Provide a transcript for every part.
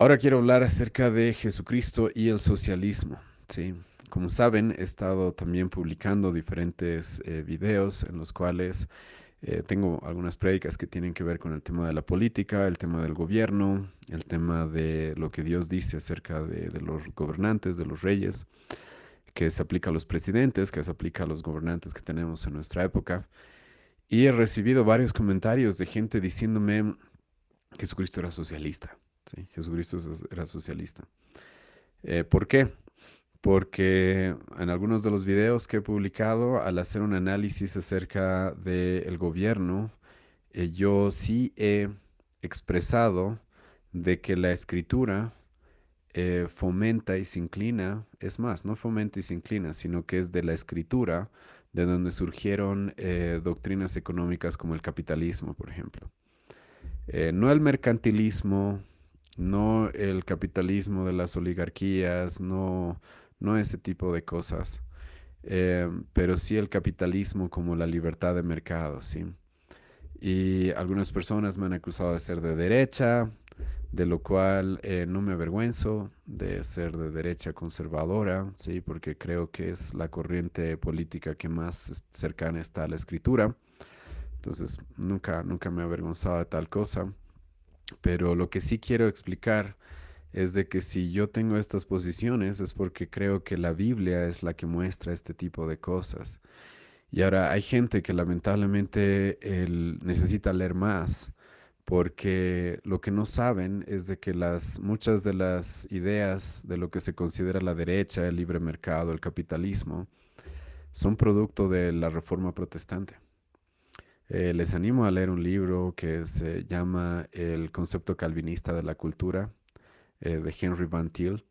Ahora quiero hablar acerca de Jesucristo y el socialismo, ¿sí? Como saben, he estado también publicando diferentes videos en los cuales tengo algunas prédicas que tienen que ver con el tema de la política, el tema del gobierno, el tema de lo que Dios dice acerca de los gobernantes, de los reyes, que se aplica a los presidentes, que se aplica a los gobernantes que tenemos en nuestra época. Y he recibido varios comentarios de gente diciéndome que Jesucristo era socialista. Sí, Jesucristo era socialista. ¿Por qué? Porque en algunos de los videos que he publicado, al hacer un análisis acerca del gobierno, yo sí he expresado de que la escritura fomenta y se inclina, es más, no fomenta y se inclina, sino que es de la escritura de donde surgieron doctrinas económicas como el capitalismo, por ejemplo. No el mercantilismo, no el capitalismo de las oligarquías, no ese tipo de cosas, pero sí el capitalismo como la libertad de mercado, ¿sí? Y algunas personas me han acusado de ser de derecha, de lo cual no me avergüenzo de ser de derecha conservadora, ¿sí? Porque creo que es la corriente política que más cercana está a la escritura. Entonces, nunca me he avergonzado de tal cosa. Pero lo que sí quiero explicar es de que si yo tengo estas posiciones es porque creo que la Biblia es la que muestra este tipo de cosas. Y ahora hay gente que lamentablemente necesita leer más porque lo que no saben es de que muchas de las ideas de lo que se considera la derecha, el libre mercado, el capitalismo, son producto de la reforma protestante. Les animo a leer un libro que se llama El concepto calvinista de la cultura, de Henry Van Til.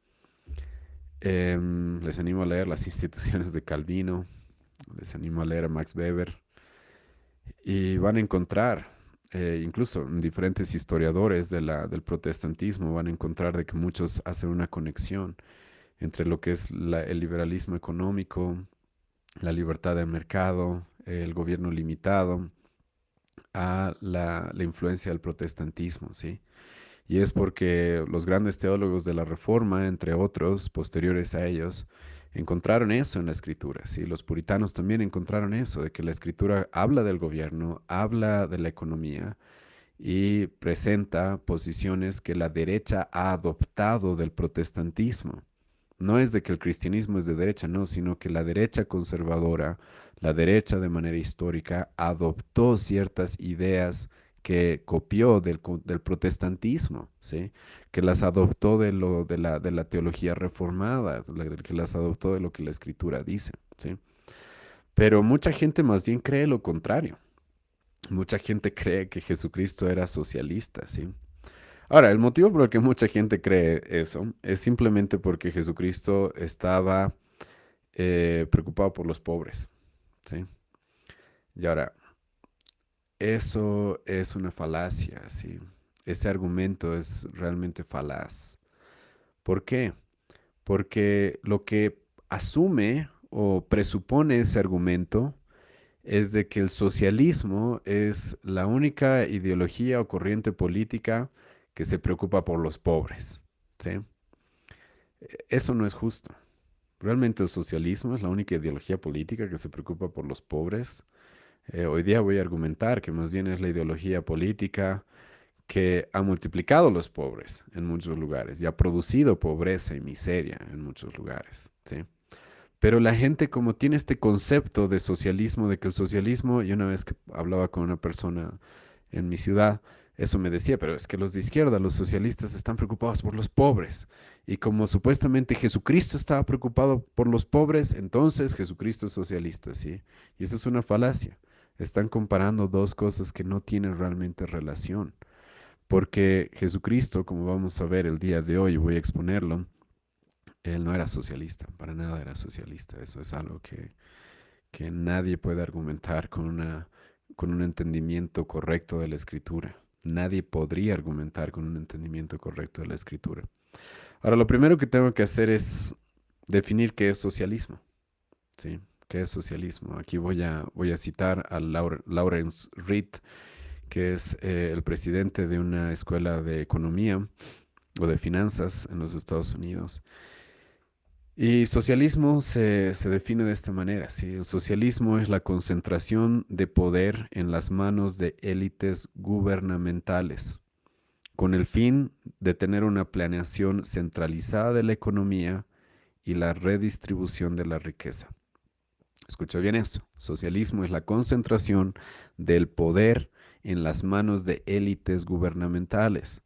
Les animo a leer Las instituciones de Calvino, les animo a leer a Max Weber y van a encontrar, incluso diferentes historiadores del protestantismo, van a encontrar de que muchos hacen una conexión entre lo que es el liberalismo económico, la libertad de mercado, el gobierno limitado, a la influencia del protestantismo, ¿sí? Y es porque los grandes teólogos de la Reforma, entre otros, posteriores a ellos, encontraron eso en la escritura, ¿sí? Los puritanos también encontraron eso, de que la escritura habla del gobierno, habla de la economía y presenta posiciones que la derecha ha adoptado del protestantismo. No es de que el cristianismo es de derecha, no, sino que la derecha conservadora, la derecha de manera histórica, adoptó ciertas ideas que copió del protestantismo, ¿sí? Que las adoptó de la teología reformada, que las adoptó de lo que la escritura dice, ¿sí? Pero mucha gente más bien cree lo contrario. Mucha gente cree que Jesucristo era socialista, ¿sí? Ahora, el motivo por el que mucha gente cree eso es simplemente porque Jesucristo estaba preocupado por los pobres, ¿sí? Y ahora, eso es una falacia, ¿sí? Ese argumento es realmente falaz. ¿Por qué? Porque lo que asume o presupone ese argumento es de que el socialismo es la única ideología o corriente política que se preocupa por los pobres, ¿sí? Eso no es justo. Realmente el socialismo es la única ideología política que se preocupa por los pobres. Hoy día voy a argumentar que más bien es la ideología política que ha multiplicado los pobres en muchos lugares y ha producido pobreza y miseria en muchos lugares, ¿sí? Pero la gente como tiene este concepto de socialismo, de que el socialismo, y una vez que hablaba con una persona en mi ciudad, eso me decía, pero es que los de izquierda, los socialistas, están preocupados por los pobres. Y como supuestamente Jesucristo estaba preocupado por los pobres, entonces Jesucristo es socialista, ¿sí? Y esa es una falacia. Están comparando dos cosas que no tienen realmente relación. Porque Jesucristo, como vamos a ver el día de hoy, voy a exponerlo, él no era socialista, para nada era socialista. Eso es algo que nadie puede argumentar con un entendimiento correcto de la escritura. Nadie podría argumentar con un entendimiento correcto de la escritura. Ahora, lo primero que tengo que hacer es definir qué es socialismo, ¿sí? ¿Qué es socialismo? Aquí voy a citar a Lawrence Reed, que es el presidente de una escuela de economía, o de finanzas en los Estados Unidos. Y socialismo se define de esta manera, ¿sí? El socialismo es la concentración de poder en las manos de élites gubernamentales, con el fin de tener una planeación centralizada de la economía y la redistribución de la riqueza. Escucha bien esto. Socialismo es la concentración del poder en las manos de élites gubernamentales,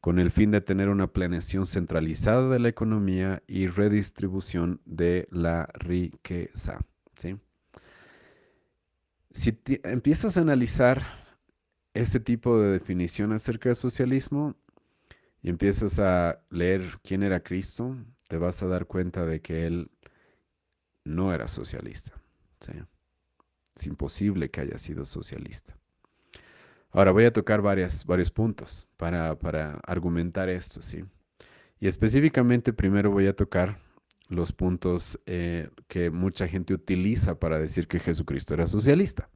con el fin de tener una planeación centralizada de la economía y redistribución de la riqueza. ¿Sí? Si empiezas a analizar este tipo de definición acerca del socialismo y empiezas a leer quién era Cristo, te vas a dar cuenta de que él no era socialista. ¿Sí? Es imposible que haya sido socialista. Ahora voy a tocar varios puntos para argumentar esto, ¿sí? Y específicamente primero voy a tocar los puntos que mucha gente utiliza para decir que Jesucristo era socialista.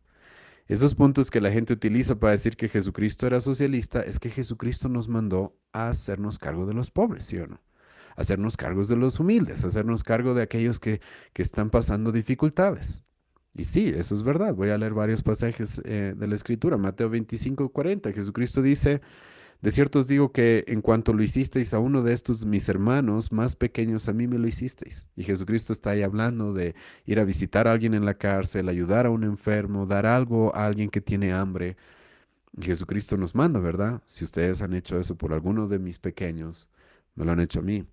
Esos puntos que la gente utiliza para decir que Jesucristo era socialista es que Jesucristo nos mandó a hacernos cargo de los pobres, ¿sí o no? Hacernos cargos de los humildes, hacernos cargo de aquellos que están pasando dificultades. Y sí, eso es verdad. Voy a leer varios pasajes de la Escritura. Mateo 25:40. Jesucristo dice, de cierto os digo que en cuanto lo hicisteis a uno de estos mis hermanos más pequeños, a mí me lo hicisteis. Y Jesucristo está ahí hablando de ir a visitar a alguien en la cárcel, ayudar a un enfermo, dar algo a alguien que tiene hambre. Y Jesucristo nos manda, ¿verdad? Si ustedes han hecho eso por alguno de mis pequeños, me lo han hecho a mí.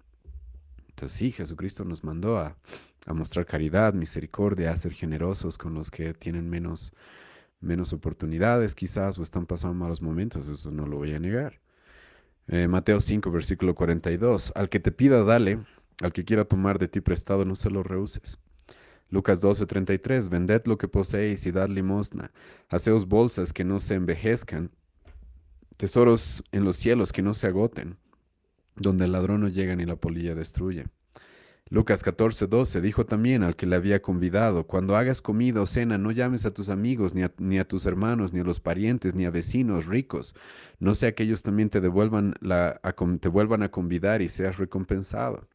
Entonces sí, Jesucristo nos mandó a mostrar caridad, misericordia, a ser generosos con los que tienen menos oportunidades quizás o están pasando malos momentos, eso no lo voy a negar. Mateo 5, versículo 42, al que te pida, dale, al que quiera tomar de ti prestado, no se lo rehuses. Lucas 12:33, vended lo que poseéis y dad limosna, haceos bolsas que no se envejezcan, tesoros en los cielos que no se agoten, donde el ladrón no llega ni la polilla destruye. Lucas 14:12 dijo también al que le había convidado, cuando hagas comida o cena, no llames a tus amigos, ni a tus hermanos, ni a los parientes, ni a vecinos ricos, no sea que ellos también te vuelvan a convidar y seas recompensado.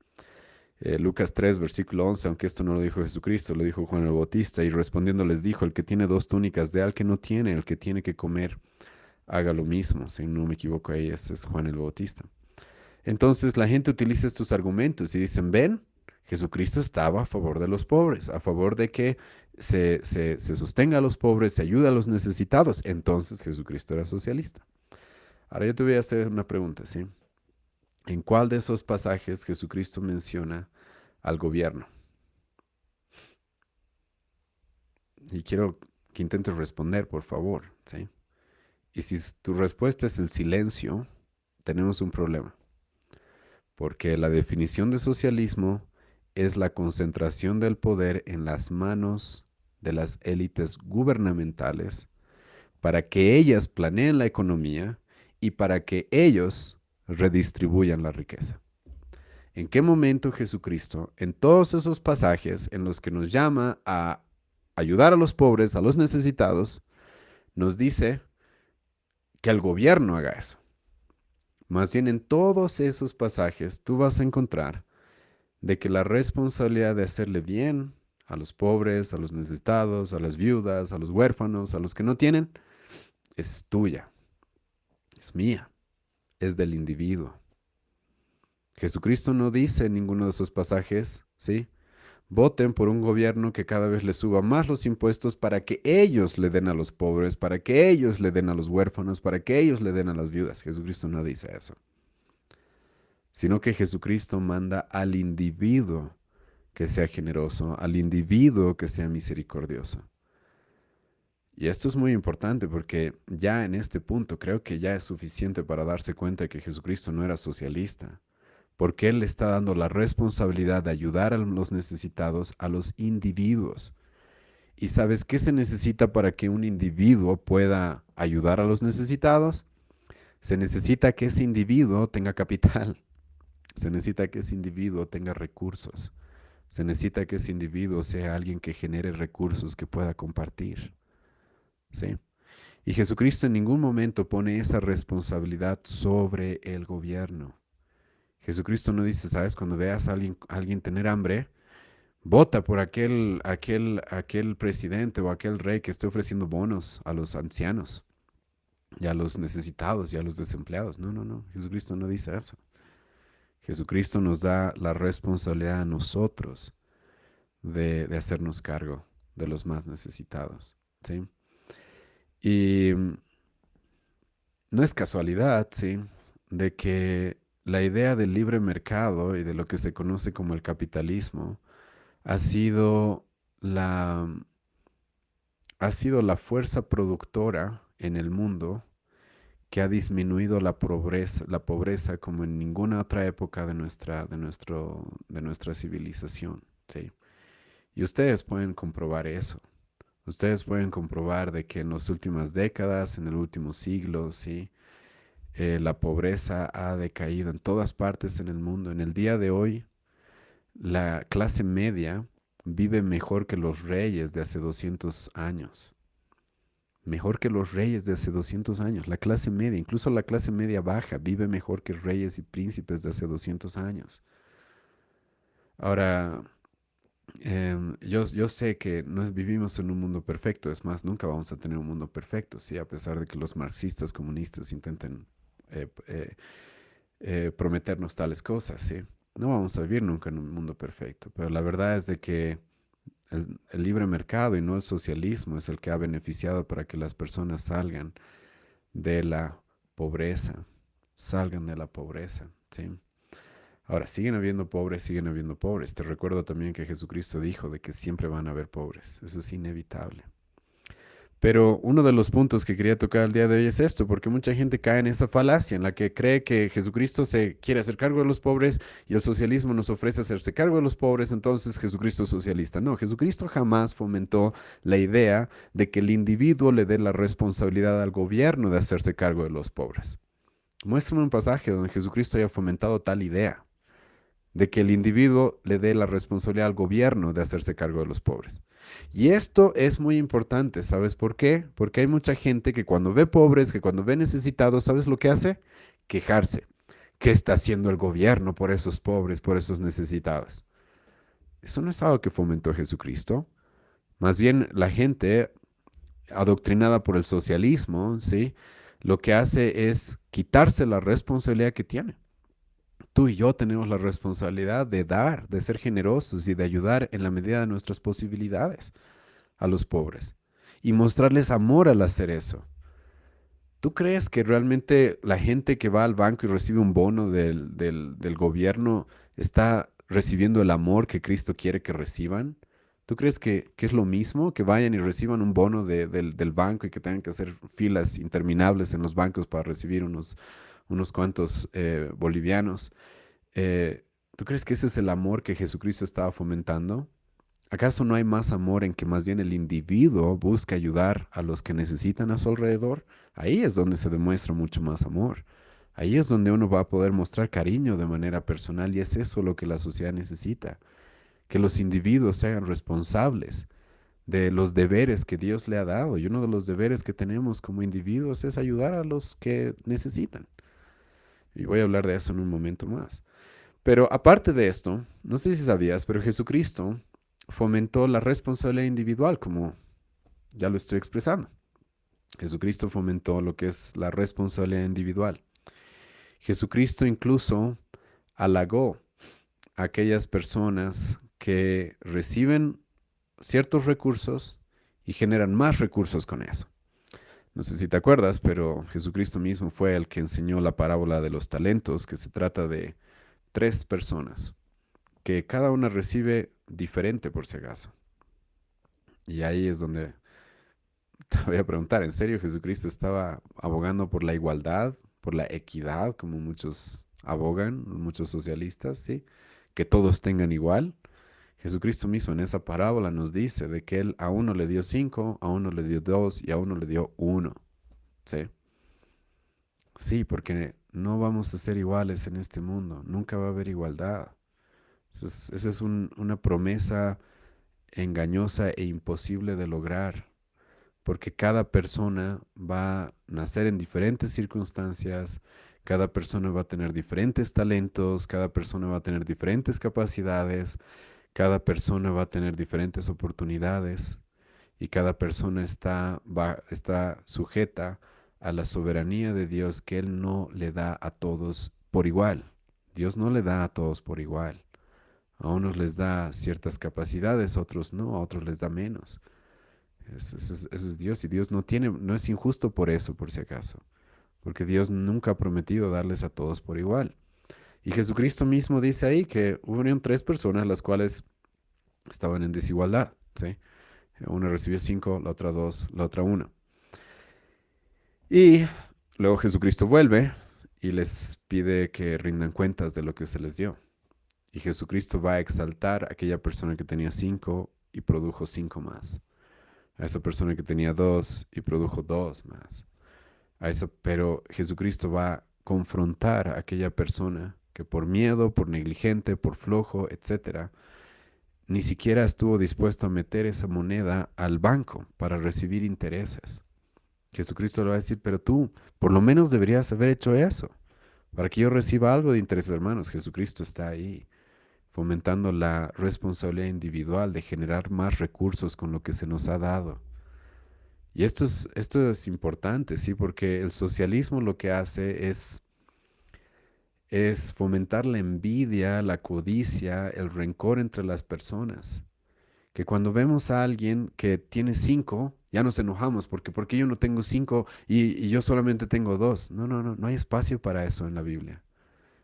Lucas 3, versículo 11, aunque esto no lo dijo Jesucristo, lo dijo Juan el Bautista, y respondiendo les dijo, el que tiene 2 túnicas, dé al que no tiene, el que tiene que comer, haga lo mismo. Si no me equivoco, ahí ese es Juan el Bautista. Entonces la gente utiliza estos argumentos y dicen, ven, Jesucristo estaba a favor de los pobres, a favor de que se sostenga a los pobres, se ayuda a los necesitados. Entonces Jesucristo era socialista. Ahora yo te voy a hacer una pregunta, ¿sí? ¿En cuál de esos pasajes Jesucristo menciona al gobierno? Y quiero que intentes responder, por favor, ¿sí? Y si tu respuesta es el silencio, tenemos un problema. Porque la definición de socialismo es la concentración del poder en las manos de las élites gubernamentales para que ellas planeen la economía y para que ellos redistribuyan la riqueza. ¿En qué momento Jesucristo, en todos esos pasajes en los que nos llama a ayudar a los pobres, a los necesitados, nos dice que el gobierno haga eso? Más bien en todos esos pasajes tú vas a encontrar de que la responsabilidad de hacerle bien a los pobres, a los necesitados, a las viudas, a los huérfanos, a los que no tienen, es tuya, es mía, es del individuo. Jesucristo no dice en ninguno de esos pasajes, ¿sí? Voten por un gobierno que cada vez les suba más los impuestos para que ellos le den a los pobres, para que ellos le den a los huérfanos, para que ellos le den a las viudas. Jesucristo no dice eso, sino que Jesucristo manda al individuo que sea generoso, al individuo que sea misericordioso. Y esto es muy importante porque ya en este punto creo que ya es suficiente para darse cuenta de que Jesucristo no era socialista, porque Él le está dando la responsabilidad de ayudar a los necesitados, a los individuos. ¿Y sabes qué se necesita para que un individuo pueda ayudar a los necesitados? Se necesita que ese individuo tenga capital, se necesita que ese individuo tenga recursos, se necesita que ese individuo sea alguien que genere recursos que pueda compartir. ¿Sí? Y Jesucristo en ningún momento pone esa responsabilidad sobre el gobierno. Jesucristo no dice, ¿sabes? Cuando veas a alguien tener hambre, vota por aquel presidente o aquel rey que esté ofreciendo bonos a los ancianos y a los necesitados y a los desempleados. No, no, no. Jesucristo no dice eso. Jesucristo nos da la responsabilidad a nosotros de hacernos cargo de los más necesitados. ¿Sí? Y no es casualidad, ¿sí? De que la idea del libre mercado y de lo que se conoce como el capitalismo ha sido la, ha sido la fuerza productora en el mundo que ha disminuido la pobreza como en ninguna otra época de nuestra civilización, ¿sí? Y ustedes pueden comprobar eso. Ustedes pueden comprobar de que en las últimas décadas, en el último siglo, ¿sí? La pobreza ha decaído en todas partes en el mundo. En el día de hoy, la clase media vive mejor que los reyes de hace 200 años. Mejor que los reyes de hace 200 años. La clase media, incluso la clase media baja, vive mejor que reyes y príncipes de hace 200 años. Ahora, yo sé que no vivimos en un mundo perfecto, es más, nunca vamos a tener un mundo perfecto, ¿sí? A pesar de que los marxistas comunistas intenten eh, eh, prometernos tales cosas, ¿sí? No vamos a vivir nunca en un mundo perfecto, pero la verdad es de que el libre mercado y no el socialismo es el que ha beneficiado para que las personas salgan de la pobreza, salgan de la pobreza, ¿sí? Ahora, siguen habiendo pobres. Te recuerdo también que Jesucristo dijo de que siempre van a haber pobres. Eso es inevitable. Pero uno de los puntos que quería tocar el día de hoy es esto, porque mucha gente cae en esa falacia en la que cree que Jesucristo se quiere hacer cargo de los pobres y el socialismo nos ofrece hacerse cargo de los pobres, entonces Jesucristo es socialista. No, Jesucristo jamás fomentó la idea de que el individuo le dé la responsabilidad al gobierno de hacerse cargo de los pobres. Muéstrame un pasaje donde Jesucristo haya fomentado tal idea de que el individuo le dé la responsabilidad al gobierno de hacerse cargo de los pobres. Y esto es muy importante, ¿sabes por qué? Porque hay mucha gente que cuando ve pobres, que cuando ve necesitados, ¿sabes lo que hace? Quejarse. ¿Qué está haciendo el gobierno por esos pobres, por esos necesitados? Eso no es algo que fomentó Jesucristo. Más bien la gente adoctrinada por el socialismo, ¿sí? Lo que hace es quitarse la responsabilidad que tiene. Tú y yo tenemos la responsabilidad de dar, de ser generosos y de ayudar en la medida de nuestras posibilidades a los pobres y mostrarles amor al hacer eso. ¿Tú crees que realmente la gente que va al banco y recibe un bono del gobierno está recibiendo el amor que Cristo quiere que reciban? ¿Tú crees que es lo mismo que vayan y reciban un bono del banco y que tengan que hacer filas interminables en los bancos para recibir unos cuantos bolivianos? Eh, ¿Tú crees que ese es el amor que Jesucristo estaba fomentando? ¿Acaso no hay más amor en que más bien el individuo busca ayudar a los que necesitan a su alrededor? Ahí es donde se demuestra mucho más amor. Ahí es donde uno va a poder mostrar cariño de manera personal y es eso lo que la sociedad necesita, que los individuos se hagan responsables de los deberes que Dios le ha dado. Y uno de los deberes que tenemos como individuos es ayudar a los que necesitan. Y voy a hablar de eso en un momento más. Pero aparte de esto, no sé si sabías, pero Jesucristo fomentó la responsabilidad individual, como ya lo estoy expresando. Jesucristo fomentó lo que es la responsabilidad individual. Jesucristo incluso halagó a aquellas personas que reciben ciertos recursos y generan más recursos con eso. No sé si te acuerdas, pero Jesucristo mismo fue el que enseñó la parábola de los talentos, que se trata de tres personas que cada una recibe diferente por si acaso. Y ahí es donde te voy a preguntar, ¿en serio Jesucristo estaba abogando por la igualdad, por la equidad, como muchos abogan, muchos socialistas, ¿sí? Que todos tengan igual. Jesucristo mismo en esa parábola nos dice de que él a uno le dio 5, a uno le dio 2 y a uno le dio 1, ¿sí? Sí, porque no vamos a ser iguales en este mundo, nunca va a haber igualdad. Eso es una promesa engañosa e imposible de lograr, porque cada persona va a nacer en diferentes circunstancias, Cada persona va a tener diferentes talentos, cada persona va a tener diferentes capacidades, cada persona va a tener diferentes oportunidades y cada persona está sujeta a la soberanía de Dios que Él no le da a todos por igual. Dios no le da a todos por igual. A unos les da ciertas capacidades, a otros no, a otros les da menos. Eso es Dios y Dios no es injusto por eso, por si acaso, porque Dios nunca ha prometido darles a todos por igual. Y Jesucristo mismo dice ahí que hubieron tres personas las cuales estaban en desigualdad, ¿sí? Una recibió 5, la otra 2, la otra 1. Y luego Jesucristo vuelve y les pide que rindan cuentas de lo que se les dio. Y Jesucristo va a exaltar a aquella persona que tenía 5 y produjo 5 más. A esa persona que tenía 2 y produjo 2 más. Pero Jesucristo va a confrontar a aquella persona que por miedo, por negligente, por flojo, etcétera, ni siquiera estuvo dispuesto a meter esa moneda al banco para recibir intereses. Jesucristo le va a decir, pero tú por lo menos deberías haber hecho eso, para que yo reciba algo de intereses, hermanos. Jesucristo está ahí fomentando la responsabilidad individual de generar más recursos con lo que se nos ha dado. Y esto es importante, ¿sí? Porque el socialismo lo que hace es fomentar la envidia, la codicia, el rencor entre las personas. Que cuando vemos a alguien que tiene 5, ya nos enojamos porque yo no tengo 5 y yo solamente tengo 2. No, no, no, no hay espacio para eso en la Biblia.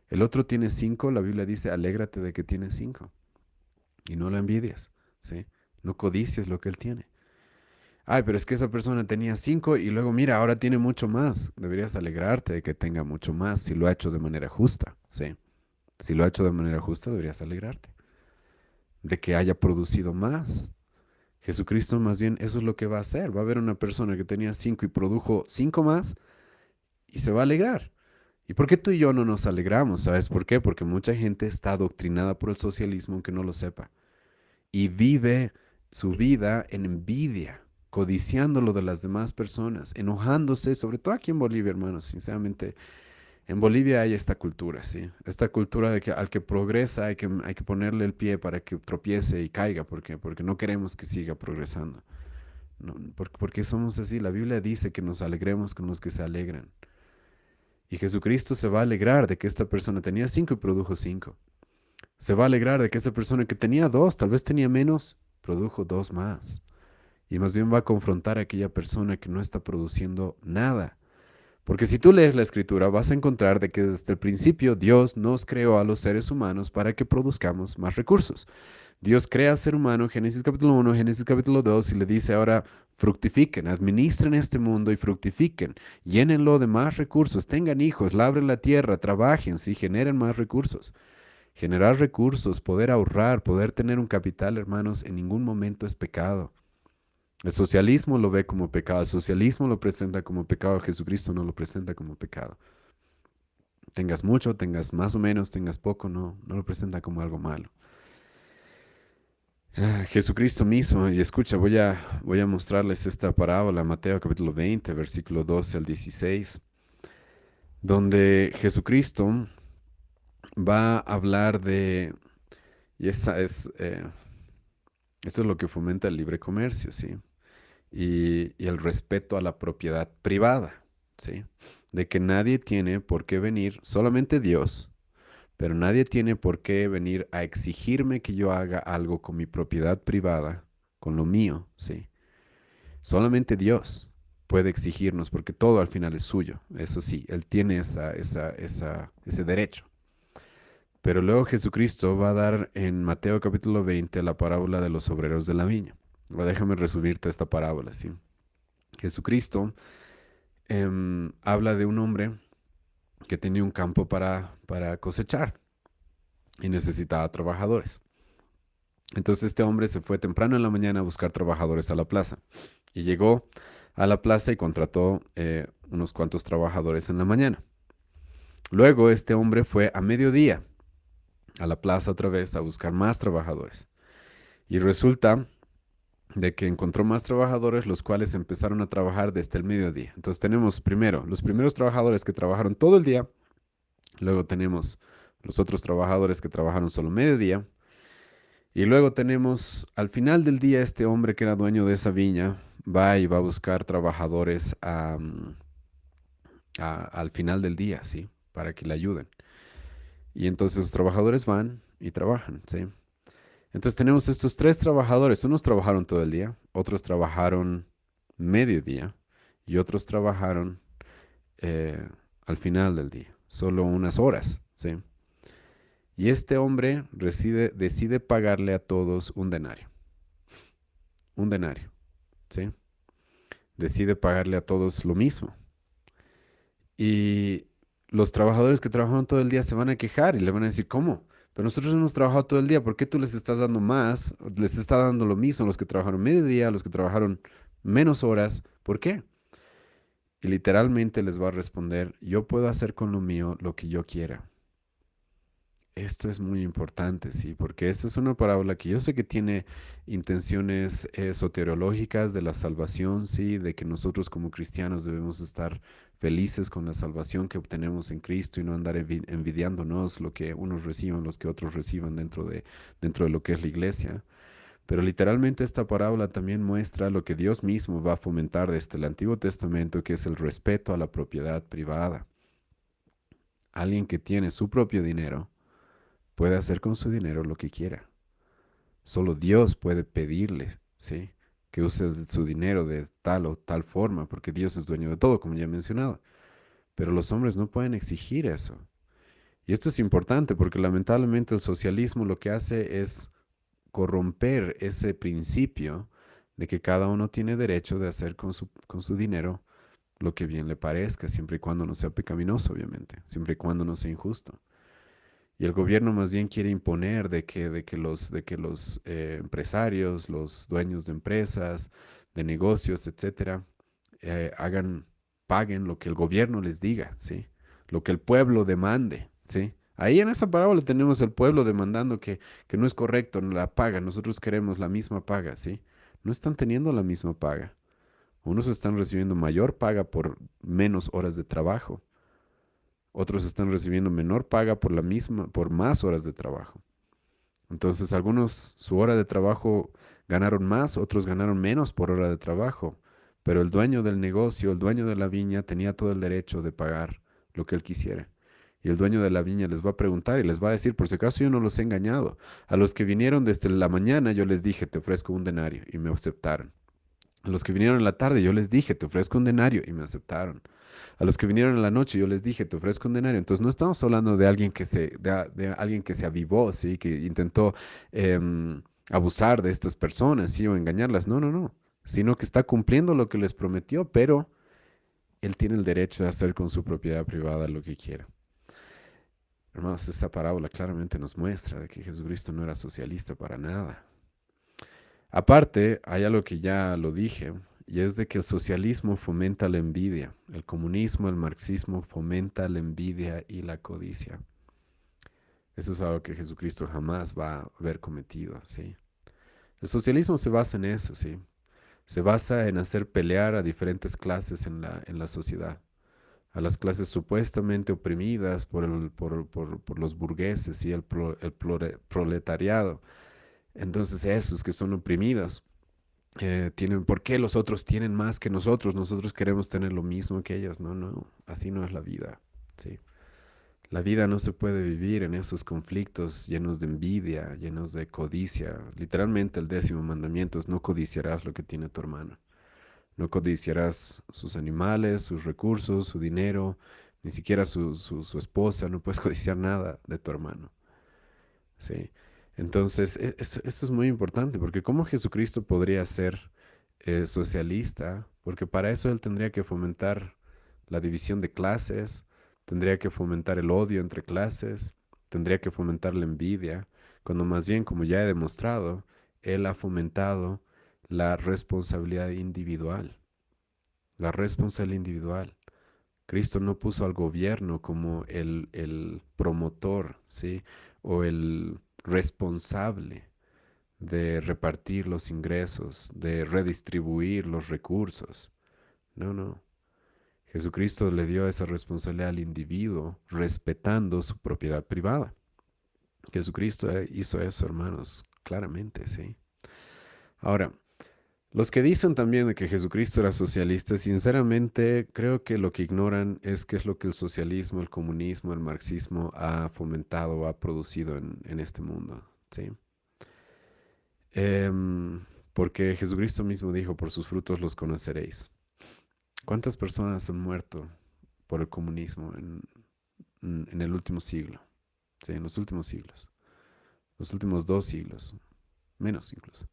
El otro tiene 5, la Biblia dice, alégrate de que tiene 5 y no lo envidias, ¿sí? No codicies lo que él tiene. Ay, pero es que esa persona tenía 5 y luego mira, ahora tiene mucho más. Deberías alegrarte de que tenga mucho más si lo ha hecho de manera justa, ¿sí? Si lo ha hecho de manera justa, deberías alegrarte de que haya producido más. Jesucristo más bien eso es lo que va a hacer. Va a haber una persona que tenía 5 y produjo 5 más y se va a alegrar. ¿Y por qué tú y yo no nos alegramos? ¿Sabes por qué? Porque mucha gente está adoctrinada por el socialismo aunque no lo sepa. Y vive su vida en envidia, codiciando lo de las demás personas, enojándose, sobre todo aquí en Bolivia, hermanos, sinceramente. En Bolivia hay esta cultura, ¿sí? Esta cultura de que al que progresa hay que ponerle el pie para que tropiece y caiga. ¿Por qué? Porque no queremos que siga progresando. No, porque somos así. La Biblia dice que nos alegremos con los que se alegran. Y Jesucristo se va a alegrar de que esta persona tenía 5 y produjo 5. Se va a alegrar de que esa persona que tenía 2, tal vez tenía menos, produjo 2 más. Y más bien va a confrontar a aquella persona que no está produciendo nada. Porque si tú lees la escritura vas a encontrar de que desde el principio Dios nos creó a los seres humanos para que produzcamos más recursos. Dios crea al ser humano, Génesis capítulo 1, Génesis capítulo 2, y le dice ahora, fructifiquen, administren este mundo y fructifiquen, llénenlo de más recursos, tengan hijos, labren la tierra, trabajen, sí, generen más recursos. Generar recursos, poder ahorrar, poder tener un capital, hermanos, en ningún momento es pecado. El socialismo lo ve como pecado, el socialismo lo presenta como pecado, Jesucristo no lo presenta como pecado. Tengas mucho, tengas más o menos, tengas poco, no lo presenta como algo malo. Jesucristo mismo, y escucha, voy a mostrarles esta parábola, Mateo capítulo 20, versículo 12 al 16, donde Jesucristo va a hablar y esto es lo que fomenta el libre comercio, ¿sí? Y el respeto a la propiedad privada, ¿sí? De que nadie tiene por qué venir, solamente Dios, pero nadie tiene por qué venir a exigirme que yo haga algo con mi propiedad privada, con lo mío, ¿sí? Solamente Dios puede exigirnos porque todo al final es suyo. Eso sí, Él tiene ese derecho. Pero luego Jesucristo va a dar en Mateo capítulo 20 la parábola de los obreros de la viña. Ahora déjame resumirte esta parábola, ¿sí? Jesucristo habla de un hombre que tenía un campo para cosechar y necesitaba trabajadores. Entonces este hombre se fue temprano en la mañana a buscar trabajadores a la plaza y llegó a la plaza y contrató unos cuantos trabajadores en la mañana. Luego este hombre fue a mediodía a la plaza otra vez a buscar más trabajadores y resulta de que encontró más trabajadores, los cuales empezaron a trabajar desde el mediodía. Entonces tenemos primero, los primeros trabajadores que trabajaron todo el día Luego tenemos los otros trabajadores que trabajaron solo mediodía. Y luego tenemos al final del día este hombre que era dueño de esa viña, va y va a buscar trabajadores al final del día, ¿sí? Para que le ayuden. Y entonces los trabajadores van y trabajan, ¿sí? Entonces tenemos estos tres trabajadores. Unos trabajaron todo el día, otros trabajaron mediodía y otros trabajaron eh, al final del día, solo unas horas, ¿sí? Y este hombre decide pagarle a todos un denario, ¿sí? Decide pagarle a todos lo mismo. Y los trabajadores que trabajaron todo el día se van a quejar y le van a decir, ¿cómo? Pero nosotros hemos trabajado todo el día, ¿por qué tú les estás dando más? Les está dando lo mismo a los que trabajaron medio día, a los que trabajaron menos horas. ¿Por qué? Y literalmente les va a responder, yo puedo hacer con lo mío lo que yo quiera. Esto es muy importante, sí, porque esta es una parábola que yo sé que tiene intenciones soteriológicas de la salvación, sí, de que nosotros como cristianos debemos estar felices con la salvación que obtenemos en Cristo y no andar envidiándonos lo que unos reciban, los que otros reciban dentro de lo que es la iglesia. Pero literalmente esta parábola también muestra lo que Dios mismo va a fomentar desde el Antiguo Testamento, que es el respeto a la propiedad privada. Alguien que tiene su propio dinero puede hacer con su dinero lo que quiera. Solo Dios puede pedirle, ¿sí? Que use su dinero de tal o tal forma, porque Dios es dueño de todo, como ya he mencionado. Pero los hombres no pueden exigir eso. Y esto es importante porque lamentablemente el socialismo lo que hace es corromper ese principio de que cada uno tiene derecho de hacer con su dinero lo que bien le parezca, siempre y cuando no sea pecaminoso, obviamente, siempre y cuando no sea injusto. Y el gobierno más bien quiere imponer de que los empresarios, los dueños de empresas, de negocios, etcétera, hagan, paguen lo que el gobierno les diga, ¿sí? Lo que el pueblo demande, ¿sí? Ahí en esa parábola tenemos el pueblo demandando que no es correcto la paga. Nosotros queremos la misma paga, ¿sí? No están teniendo la misma paga. Unos están recibiendo mayor paga por menos horas de trabajo. Otros están recibiendo menor paga por más horas de trabajo. Entonces, algunos su hora de trabajo ganaron más, otros ganaron menos por hora de trabajo. Pero el dueño del negocio, el dueño de la viña, tenía todo el derecho de pagar lo que él quisiera. Y el dueño de la viña les va a preguntar y les va a decir, por si acaso yo no los he engañado. A los que vinieron desde la mañana yo les dije, te ofrezco un denario y me aceptaron. A los que vinieron en la tarde yo les dije, te ofrezco un denario y me aceptaron. A los que vinieron en la noche yo les dije, te ofrezco un denario. Entonces no estamos hablando de alguien de alguien que se avivó, ¿sí? Que intentó abusar de estas personas, ¿sí? O engañarlas. No, no, no. Sino que está cumpliendo lo que les prometió, pero él tiene el derecho de hacer con su propiedad privada lo que quiera. Hermanos, esa parábola claramente nos muestra de que Jesucristo no era socialista para nada. Aparte, hay algo que ya lo dije, y es de que el socialismo fomenta la envidia, el comunismo, el marxismo fomenta la envidia y la codicia. Eso es algo que Jesucristo jamás va a haber cometido, ¿sí? El socialismo se basa en eso, ¿sí? Se basa en hacer pelear a diferentes clases en la sociedad, a las clases supuestamente oprimidas por los burgueses y el proletariado. Entonces, esos que son oprimidos ¿por qué los otros tienen más que nosotros? Nosotros queremos tener lo mismo que ellos. No, no, así no es la vida, ¿sí? La vida no se puede vivir en esos conflictos llenos de envidia, llenos de codicia. Literalmente el 10.º mandamiento es no codiciarás lo que tiene tu hermano. No codiciarás sus animales, sus recursos, su dinero, ni siquiera su esposa. No puedes codiciar nada de tu hermano, ¿sí? Entonces, esto es muy importante porque ¿cómo Jesucristo podría ser socialista? Porque para eso él tendría que fomentar la división de clases, tendría que fomentar el odio entre clases, tendría que fomentar la envidia, cuando más bien, como ya he demostrado, él ha fomentado la responsabilidad individual, la responsabilidad individual. Cristo no puso al gobierno como el promotor, ¿sí? O el responsable de repartir los ingresos, de redistribuir los recursos. No, no. Jesucristo le dio esa responsabilidad al individuo respetando su propiedad privada. Jesucristo hizo eso, hermanos, claramente, sí. Ahora, los que dicen también de que Jesucristo era socialista, sinceramente creo que lo que ignoran es qué es lo que el socialismo, el comunismo, el marxismo ha fomentado, ha producido en este mundo, ¿sí? Porque Jesucristo mismo dijo, por sus frutos los conoceréis. ¿Cuántas personas han muerto por el comunismo en el último siglo? Sí, en los últimos siglos. Los últimos 2 siglos. Menos incluso.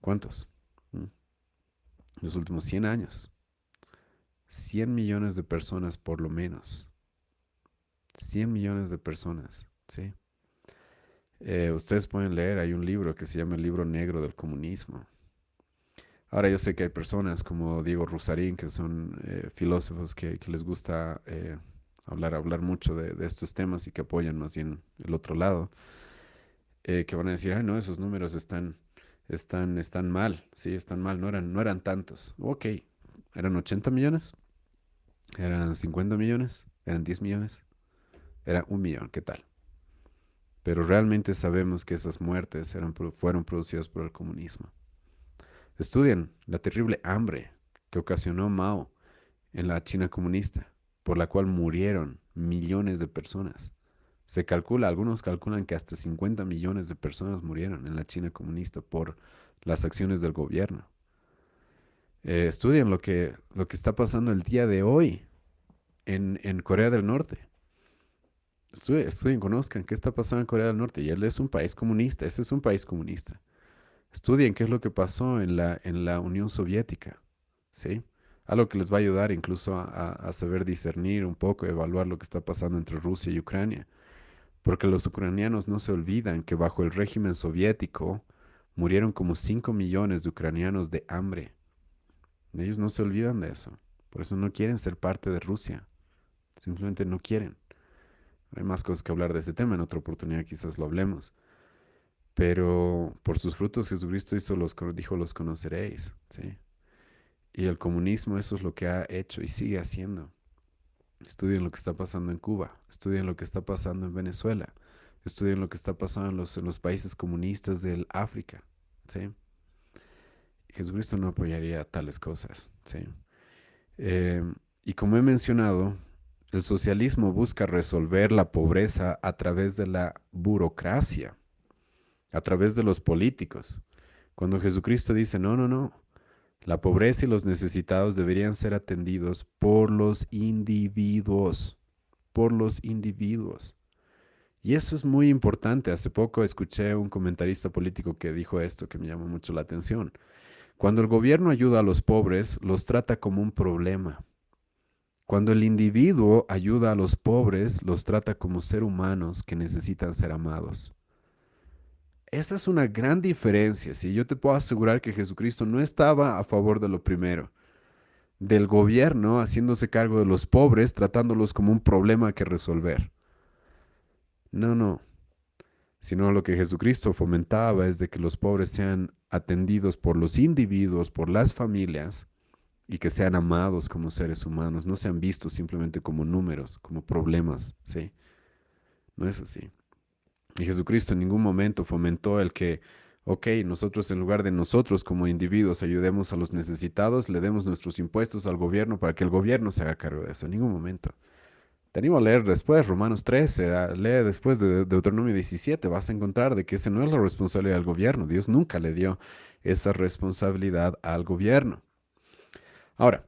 ¿Cuántos? ¿Mm? Los últimos 100 años. 100 millones de personas por lo menos. 100 millones de personas. ¿Sí? Ustedes pueden leer, hay un libro que se llama El Libro Negro del Comunismo. Ahora yo sé que hay personas como Diego Rusarín, que son filósofos que les gusta hablar mucho de estos temas y que apoyan más bien el otro lado, que van a decir, ay, no, esos números están mal, sí, están mal, no eran tantos. Ok, ¿eran 80 millones? ¿Eran 50 millones? ¿Eran 10 millones? Era 1 millón, ¿qué tal? Pero realmente sabemos que esas muertes fueron producidas por el comunismo. Estudien la terrible hambre que ocasionó Mao en la China comunista, por la cual murieron millones de personas. Algunos calculan que hasta 50 millones de personas murieron en la China comunista por las acciones del gobierno. Estudien lo que está pasando el día de hoy en Corea del Norte. Estudien, conozcan qué está pasando en Corea del Norte. Y él es un país comunista, ese es un país comunista. Estudien qué es lo que pasó en la Unión Soviética, ¿sí? Algo que les va a ayudar incluso a saber discernir un poco, evaluar lo que está pasando entre Rusia y Ucrania. Porque los ucranianos no se olvidan que bajo el régimen soviético murieron como 5 millones de ucranianos de hambre. Ellos no se olvidan de eso. Por eso no quieren ser parte de Rusia. Simplemente no quieren. Hay más cosas que hablar de ese tema. En otra oportunidad quizás lo hablemos. Pero por sus frutos Jesucristo dijo, los conoceréis, ¿sí? Y el comunismo eso es lo que ha hecho y sigue haciendo. Estudien lo que está pasando en Cuba, estudien lo que está pasando en Venezuela, estudien lo que está pasando en los países comunistas del África, ¿sí? Jesucristo no apoyaría tales cosas, ¿sí? Eh, y como he mencionado, el socialismo busca resolver la pobreza a través de la burocracia, a través de los políticos. Cuando Jesucristo dice, no, no, no, la pobreza y los necesitados deberían ser atendidos por los individuos, por los individuos. Y eso es muy importante. Hace poco escuché un comentarista político que dijo esto que me llamó mucho la atención. Cuando el gobierno ayuda a los pobres, los trata como un problema. Cuando el individuo ayuda a los pobres, los trata como seres humanos que necesitan ser amados. Esa es una gran diferencia. ¿Sí? Yo te puedo asegurar que Jesucristo no estaba a favor de lo primero, del gobierno haciéndose cargo de los pobres, tratándolos como un problema que resolver. No, no. Sino lo que Jesucristo fomentaba es de que los pobres sean atendidos por los individuos, por las familias, y que sean amados como seres humanos, no sean vistos simplemente como números, como problemas, ¿sí? No es así. Y Jesucristo en ningún momento fomentó el que, ok, nosotros en lugar de nosotros como individuos ayudemos a los necesitados, le demos nuestros impuestos al gobierno para que el gobierno se haga cargo de eso. En ningún momento. Te animo a leer después Romanos 13, lee después de Deuteronomio 17, vas a encontrar de que esa no es la responsabilidad del gobierno. Dios nunca le dio esa responsabilidad al gobierno. Ahora,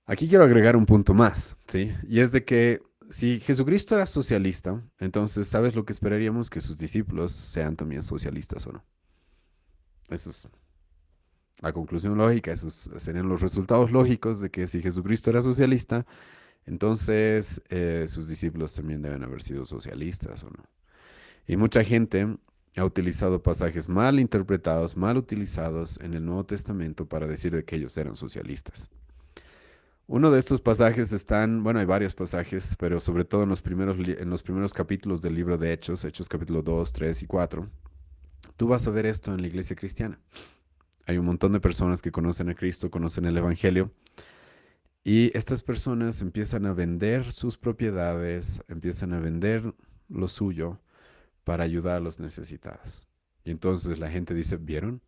aquí quiero agregar un punto más, ¿sí? Y es de que si Jesucristo era socialista, entonces, ¿sabes lo que esperaríamos? Que sus discípulos sean también socialistas o no. Eso es la conclusión lógica, esos serían los resultados lógicos de que si Jesucristo era socialista, entonces sus discípulos también deben haber sido socialistas o no. Y mucha gente ha utilizado pasajes mal interpretados, mal utilizados en el Nuevo Testamento para decir de que ellos eran socialistas. Uno de estos pasajes bueno, hay varios pasajes, pero sobre todo en los primeros capítulos del libro de Hechos, Hechos capítulo 2, 3 y 4, tú vas a ver esto en la iglesia cristiana. Hay un montón de personas que conocen a Cristo, conocen el Evangelio, Y estas personas empiezan a vender sus propiedades, empiezan a vender lo suyo para ayudar a los necesitados. Y entonces la gente dice, ¿vieron?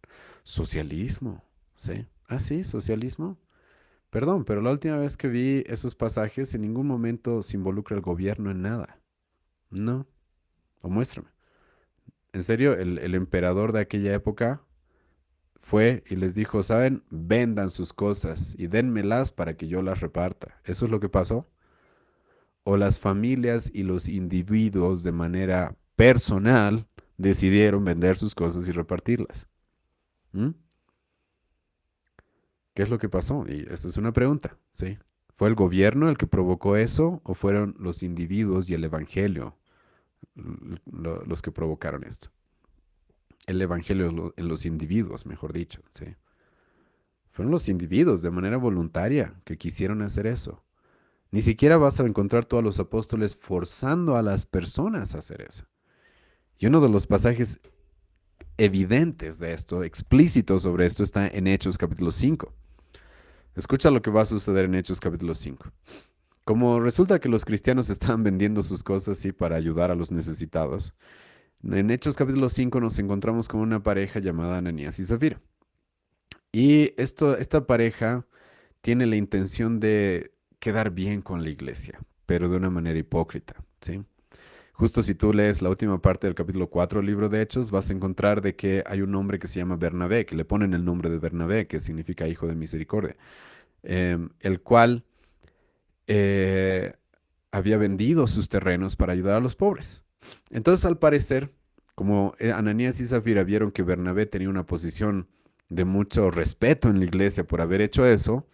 Socialismo, ¿sí? Ah, sí, socialismo. Perdón, pero la última vez que vi esos pasajes, en ningún momento se involucra el gobierno en nada. No, o muéstrame. En serio, el emperador de aquella época fue y les dijo, ¿saben? Vendan sus cosas y dénmelas para que yo las reparta. ¿Eso es lo que pasó? ¿O las familias y los individuos de manera personal decidieron vender sus cosas y repartirlas? ¿Mm? ¿Qué es lo que pasó? Y esa es una pregunta, ¿sí? ¿Fue el gobierno el que provocó eso o fueron los individuos y el evangelio los que provocaron esto? El evangelio en los individuos, mejor dicho, ¿sí? Fueron los individuos de manera voluntaria que quisieron hacer eso. Ni siquiera vas a encontrar todos los apóstoles forzando a las personas a hacer eso. Y uno de los pasajes evidentes de esto, explícitos sobre esto, está en Hechos capítulo 5. Escucha lo que va a suceder en Hechos capítulo 5. Como resulta que los cristianos estaban vendiendo sus cosas sí, para ayudar a los necesitados, en Hechos capítulo 5 nos encontramos con una pareja llamada Ananías y Zafira. Y esta pareja tiene la intención de quedar bien con la iglesia, pero de una manera hipócrita, ¿sí? Justo si tú lees la última parte del capítulo 4 del libro de Hechos, vas a encontrar de que hay un hombre que se llama Bernabé, que le ponen el nombre de Bernabé, que significa hijo de misericordia, el cual eh, había vendido sus terrenos para ayudar a los pobres. Entonces, al parecer, como Ananías y Zafira vieron que Bernabé tenía una posición de mucho respeto en la iglesia por haber hecho eso,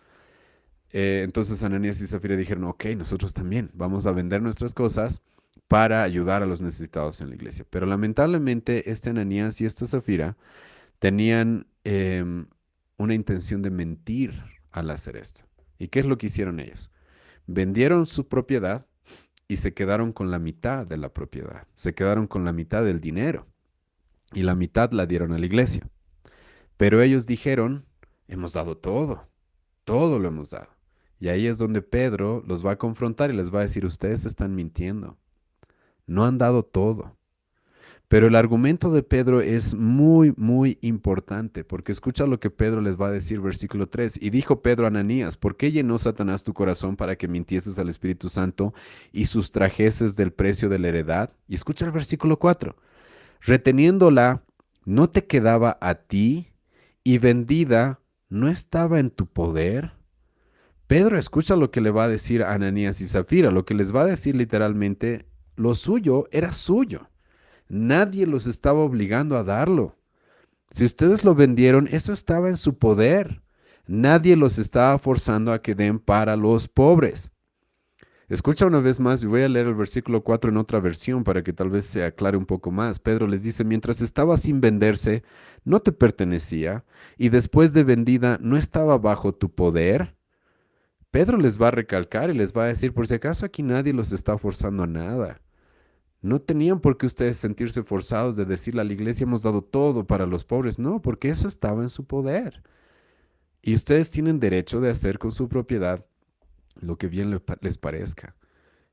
entonces Ananías y Zafira dijeron, ok, nosotros también vamos a vender nuestras cosas para ayudar a los necesitados en la iglesia. Pero lamentablemente este Ananías y esta Zafira tenían una intención de mentir al hacer esto. ¿Y qué es lo que hicieron ellos? Vendieron su propiedad y se quedaron con la mitad de la propiedad. Se quedaron con la mitad del dinero y la mitad la dieron a la iglesia. Pero ellos dijeron, hemos dado todo, todo lo hemos dado. Y ahí es donde Pedro los va a confrontar y les va a decir, ustedes están mintiendo, no han dado todo. Pero el argumento de Pedro es muy, muy importante, porque escucha lo que Pedro les va a decir, versículo 3. Y dijo Pedro a Ananías, ¿por qué llenó Satanás tu corazón para que mintieses al Espíritu Santo y sustrajeses del precio de la heredad? Y escucha el versículo 4. Reteniéndola, ¿no te quedaba a ti? Y vendida, ¿no estaba en tu poder? Pedro escucha lo que le va a decir a Ananías y Zafira, lo que les va a decir literalmente, lo suyo era suyo. Nadie los estaba obligando a darlo. Si ustedes lo vendieron, eso estaba en su poder. Nadie los estaba forzando a que den para los pobres. Escucha una vez más y voy a leer el versículo 4 en otra versión para que tal vez se aclare un poco más. Pedro les dice, mientras estaba sin venderse, no te pertenecía, y después de vendida, no estaba bajo tu poder. Pedro les va a recalcar y les va a decir, por si acaso aquí nadie los está forzando a nada. No tenían por qué ustedes sentirse forzados de decirle a la iglesia hemos dado todo para los pobres. No, porque eso estaba en su poder. Y ustedes tienen derecho de hacer con su propiedad lo que bien les parezca.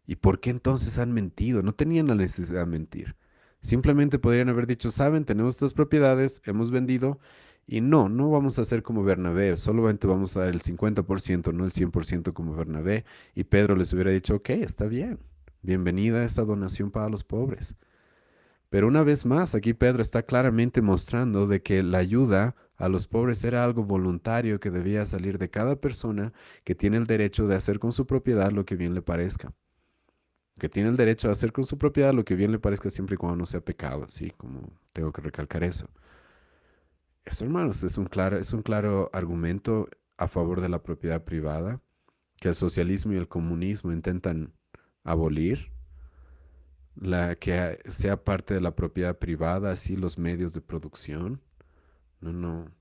¿Y por qué entonces han mentido? No tenían la necesidad de mentir. Simplemente podrían haber dicho, saben, tenemos estas propiedades, hemos vendido y no vamos a hacer como Bernabé, solamente vamos a dar el 50%, no el 100% como Bernabé. Y Pedro les hubiera dicho, ok, está bien, bienvenida a esta donación para los pobres. Pero una vez más, aquí Pedro está claramente mostrando de que la ayuda a los pobres era algo voluntario que debía salir de cada persona que tiene el derecho de hacer con su propiedad lo que bien le parezca. Que tiene el derecho de hacer con su propiedad lo que bien le parezca siempre y cuando no sea pecado, ¿sí? Como tengo que recalcar eso. Eso, hermanos, es un claro argumento a favor de la propiedad privada que el socialismo y el comunismo intentan abolir, la que sea parte de la propiedad privada, así los medios de producción. No.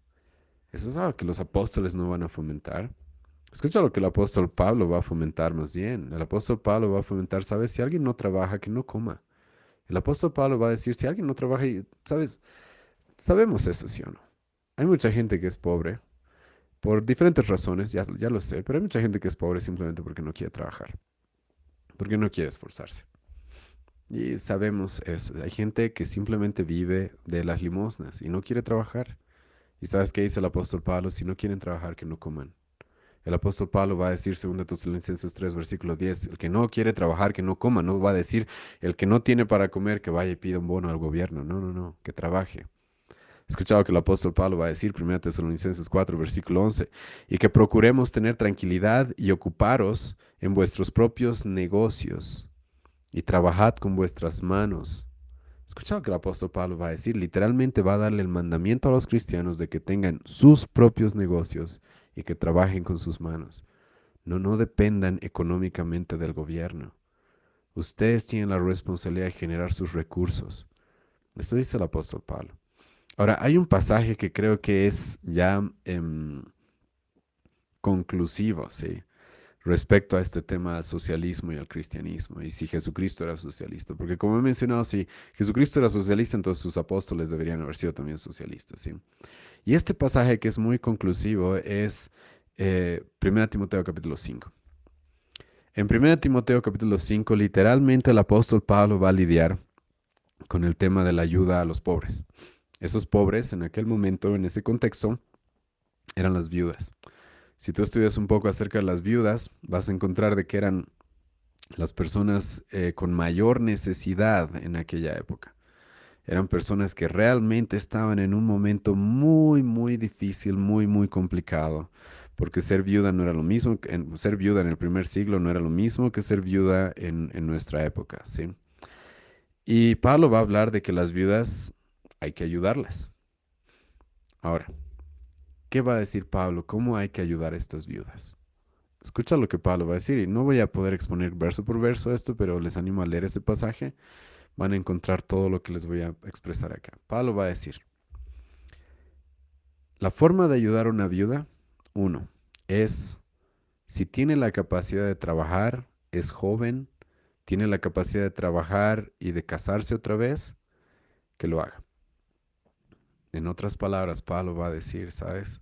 Eso es algo que los apóstoles no van a fomentar. Escucha lo que el apóstol Pablo va a fomentar más bien. El apóstol Pablo va a fomentar, ¿sabes? Si alguien no trabaja, que no coma. El apóstol Pablo va a decir, si alguien no trabaja, ¿sabes? Sabemos eso, ¿sí o no? Hay mucha gente que es pobre, por diferentes razones, ya lo sé, pero hay mucha gente que es pobre simplemente porque no quiere trabajar, porque no quiere esforzarse. Y sabemos eso. Hay gente que simplemente vive de las limosnas y no quiere trabajar. ¿Y sabes qué dice el apóstol Pablo? Si no quieren trabajar, que no coman. El apóstol Pablo va a decir, 2 Tesalonicenses 3, versículo 10, el que no quiere trabajar, que no coma. No va a decir, el que no tiene para comer, que vaya y pida un bono al gobierno. No, no, no, que trabaje. He escuchado que el apóstol Pablo va a decir, 1 Tesalonicenses 4, versículo 11, y que procuremos tener tranquilidad y ocuparos en vuestros propios negocios y trabajad con vuestras manos. He escuchado que el apóstol Pablo va a decir, literalmente va a darle el mandamiento a los cristianos de que tengan sus propios negocios y que trabajen con sus manos. No dependan económicamente del gobierno. Ustedes tienen la responsabilidad de generar sus recursos. Eso dice el apóstol Pablo. Ahora, hay un pasaje que creo que es ya conclusivo, ¿sí? Respecto a este tema del socialismo y al cristianismo, y si Jesucristo era socialista, porque como he mencionado, si Jesucristo era socialista, entonces sus apóstoles deberían haber sido también socialistas, ¿sí? Y este pasaje que es muy conclusivo es 1 Timoteo capítulo 5. En 1 Timoteo capítulo 5, literalmente el apóstol Pablo va a lidiar con el tema de la ayuda a los pobres. Esos pobres en aquel momento, en ese contexto, eran las viudas. Si tú estudias un poco acerca de las viudas, vas a encontrar de que eran las personas con mayor necesidad en aquella época. Eran personas que realmente estaban en un momento muy, muy difícil, muy, muy complicado, porque ser viuda no era lo mismo, ser viuda en el primer siglo no era lo mismo que ser viuda en nuestra época, ¿sí? Y Pablo va a hablar de que las viudas hay que ayudarlas. Ahora, ¿qué va a decir Pablo? ¿Cómo hay que ayudar a estas viudas? Escucha lo que Pablo va a decir y no voy a poder exponer verso por verso esto, pero les animo a leer este pasaje. Van a encontrar todo lo que les voy a expresar acá. Pablo va a decir, la forma de ayudar a una viuda, uno, es si tiene la capacidad de trabajar, es joven, tiene la capacidad de trabajar y de casarse otra vez, que lo haga. En otras palabras, Pablo va a decir, ¿sabes?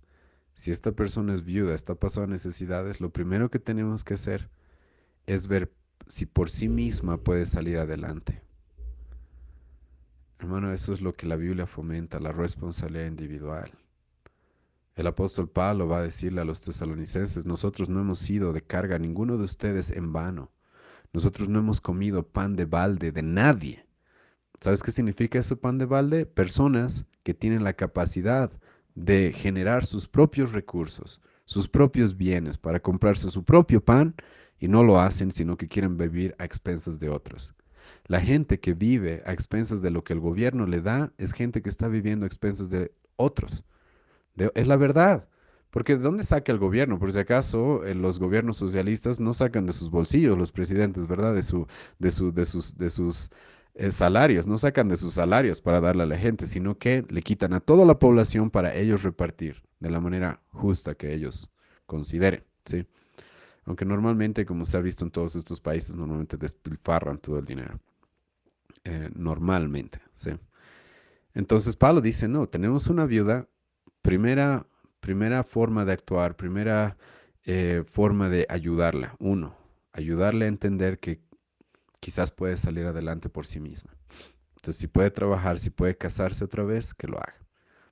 Si esta persona es viuda, está pasando necesidades, lo primero que tenemos que hacer es ver si por sí misma puede salir adelante. Hermano, eso es lo que la Biblia fomenta, la responsabilidad individual. El apóstol Pablo va a decirle a los tesalonicenses, nosotros no hemos sido de carga a ninguno de ustedes en vano. Nosotros no hemos comido pan de balde de nadie. ¿Sabes qué significa eso, pan de balde? Personas que tienen la capacidad de generar sus propios recursos, sus propios bienes para comprarse su propio pan y no lo hacen, sino que quieren vivir a expensas de otros. La gente que vive a expensas de lo que el gobierno le da es gente que está viviendo a expensas de otros. Es la verdad. Porque ¿de dónde saca el gobierno? Por si acaso, los gobiernos socialistas no sacan de sus bolsillos los presidentes, ¿verdad? De sus salarios, no sacan de sus salarios para darle a la gente, sino que le quitan a toda la población para ellos repartir de la manera justa que ellos consideren, ¿sí? Aunque normalmente, como se ha visto en todos estos países, normalmente despilfarran todo el dinero. Normalmente, ¿sí? Entonces Pablo dice, no, tenemos una viuda. Primera forma de actuar, primera forma de ayudarla. Uno, ayudarle a entender que quizás puede salir adelante por sí misma. Entonces, si puede trabajar, si puede casarse otra vez, que lo haga.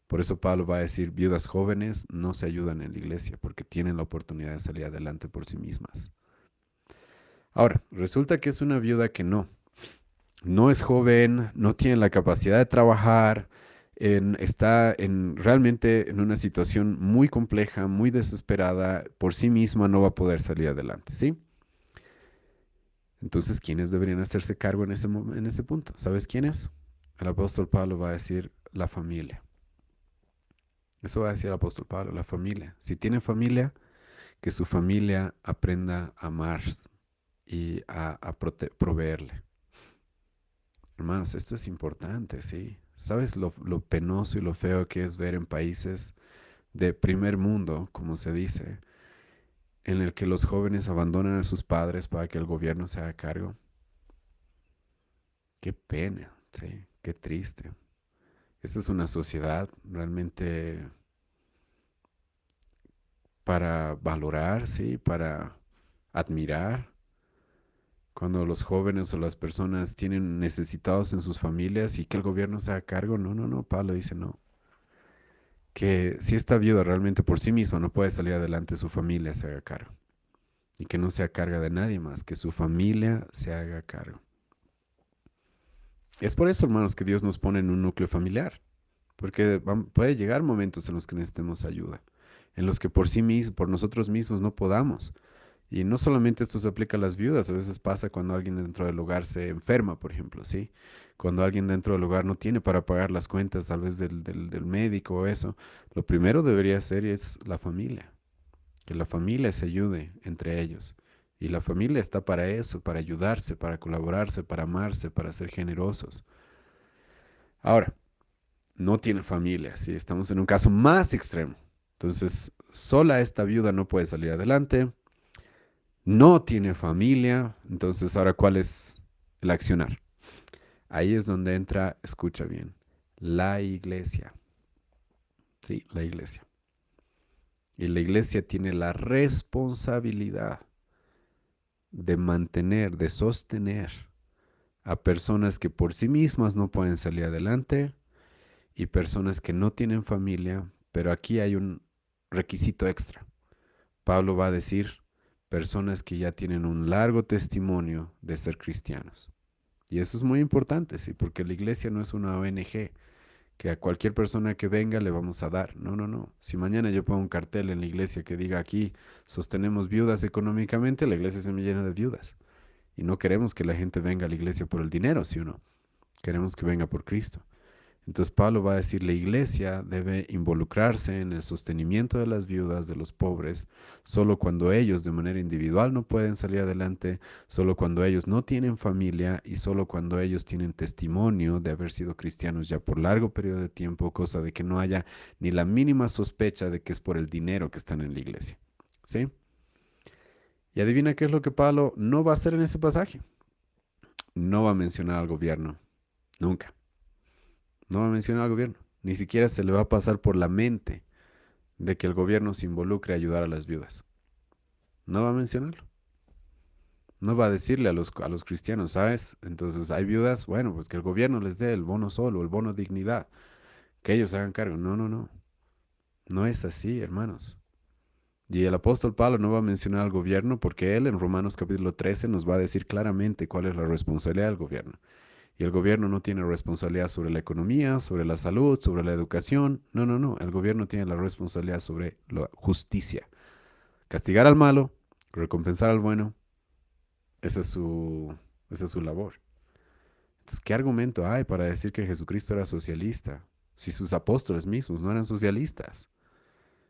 Por eso Pablo va a decir, viudas jóvenes no se ayudan en la iglesia porque tienen la oportunidad de salir adelante por sí mismas. Ahora, resulta que es una viuda que no es joven, no tiene la capacidad de trabajar, está realmente en una situación muy compleja, muy desesperada, por sí misma no va a poder salir adelante, ¿sí? Entonces, ¿quiénes deberían hacerse cargo en ese punto? ¿Sabes quiénes? El apóstol Pablo va a decir la familia. Eso va a decir el apóstol Pablo, la familia. Si tiene familia, que su familia aprenda a amar y a proveerle. Hermanos, esto es importante, ¿sí? ¿Sabes lo penoso y lo feo que es ver en países de primer mundo, como se dice, en el que los jóvenes abandonan a sus padres para que el gobierno se haga cargo? Qué pena, ¿sí? Qué triste. Esta es una sociedad realmente para valorar, ¿sí? Para admirar. Cuando los jóvenes o las personas tienen necesitados en sus familias y que el gobierno se haga cargo, no, no, no, Pablo dice no. Que si esta viuda realmente por sí misma no puede salir adelante, su familia se haga cargo. Y que no sea carga de nadie más, que su familia se haga cargo. Es por eso, hermanos, que Dios nos pone en un núcleo familiar, porque puede llegar momentos en los que necesitemos ayuda, en los que por sí mismos, por nosotros mismos no podamos. Y no solamente esto se aplica a las viudas, a veces pasa cuando alguien dentro del hogar se enferma, por ejemplo, ¿sí? Cuando alguien dentro del hogar no tiene para pagar las cuentas, tal vez del médico o eso, lo primero debería ser es la familia, que la familia se ayude entre ellos. Y la familia está para eso, para ayudarse, para colaborarse, para amarse, para ser generosos. Ahora, no tiene familia, ¿sí? Estamos en un caso más extremo. Entonces, sola esta viuda no puede salir adelante, no tiene familia, entonces ahora ¿cuál es el accionar? Ahí es donde entra, escucha bien, la iglesia. Sí, la iglesia. Y la iglesia tiene la responsabilidad de mantener, de sostener a personas que por sí mismas no pueden salir adelante y personas que no tienen familia, pero aquí hay un requisito extra. Pablo va a decir personas que ya tienen un largo testimonio de ser cristianos. Y eso es muy importante, sí, porque la iglesia no es una ONG que a cualquier persona que venga le vamos a dar. No, no, no. Si mañana yo pongo un cartel en la iglesia que diga aquí sostenemos viudas económicamente, la iglesia se me llena de viudas. Y no queremos que la gente venga a la iglesia por el dinero, ¿sí o no? Queremos que venga por Cristo. Entonces Pablo va a decir, la iglesia debe involucrarse en el sostenimiento de las viudas, de los pobres, solo cuando ellos de manera individual no pueden salir adelante, solo cuando ellos no tienen familia y solo cuando ellos tienen testimonio de haber sido cristianos ya por largo periodo de tiempo, cosa de que no haya ni la mínima sospecha de que es por el dinero que están en la iglesia. ¿Sí? Y adivina qué es lo que Pablo no va a hacer en ese pasaje. No va a mencionar al gobierno, nunca. No va a mencionar al gobierno. Ni siquiera se le va a pasar por la mente de que el gobierno se involucre a ayudar a las viudas. No va a mencionarlo. No va a decirle a los cristianos, ¿sabes? Entonces hay viudas, bueno, pues que el gobierno les dé el bono solo, el bono dignidad, que ellos hagan cargo. No, no, no. No es así, hermanos. Y el apóstol Pablo no va a mencionar al gobierno porque él en Romanos capítulo 13 nos va a decir claramente cuál es la responsabilidad del gobierno. Y el gobierno no tiene responsabilidad sobre la economía, sobre la salud, sobre la educación. No, no, no. El gobierno tiene la responsabilidad sobre la justicia. Castigar al malo, recompensar al bueno. Esa es esa es su labor. Entonces, ¿qué argumento hay para decir que Jesucristo era socialista? Si sus apóstoles mismos no eran socialistas.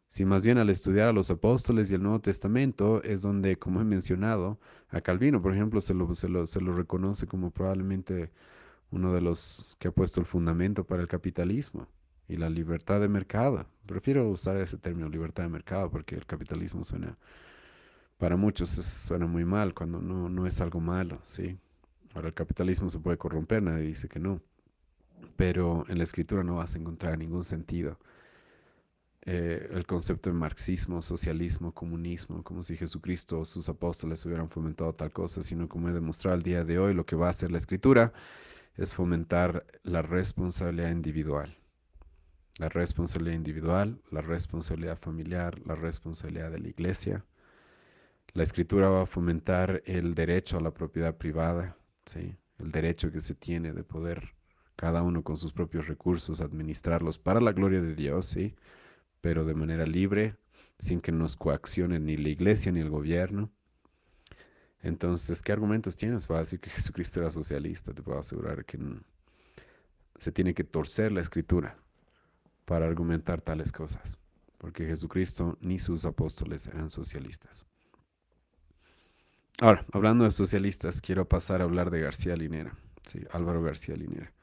Si más bien al estudiar a los apóstoles y el Nuevo Testamento es donde, como he mencionado, a Calvino, por ejemplo, se lo reconoce como probablemente uno de los que ha puesto el fundamento para el capitalismo y la libertad de mercado. Prefiero usar ese término, libertad de mercado, porque el capitalismo suena, para muchos suena muy mal cuando no, no es algo malo, ¿sí? Ahora el capitalismo se puede corromper, nadie dice que no, pero en la escritura no vas a encontrar ningún sentido. El concepto de marxismo, socialismo, comunismo, como si Jesucristo o sus apóstoles hubieran fomentado tal cosa, sino como he demostrado al día de hoy, lo que va a hacer la escritura es fomentar la responsabilidad individual. La responsabilidad individual, la responsabilidad familiar, la responsabilidad de la iglesia. La escritura va a fomentar el derecho a la propiedad privada, ¿sí? El derecho que se tiene de poder cada uno con sus propios recursos administrarlos para la gloria de Dios, ¿sí? Pero de manera libre, sin que nos coaccione ni la iglesia ni el gobierno. Entonces, ¿qué argumentos tienes para decir que Jesucristo era socialista? Te puedo asegurar que se tiene que torcer la escritura para argumentar tales cosas, porque Jesucristo ni sus apóstoles eran socialistas. Ahora, hablando de socialistas, quiero pasar a hablar de García Linera, sí, Álvaro García Linera.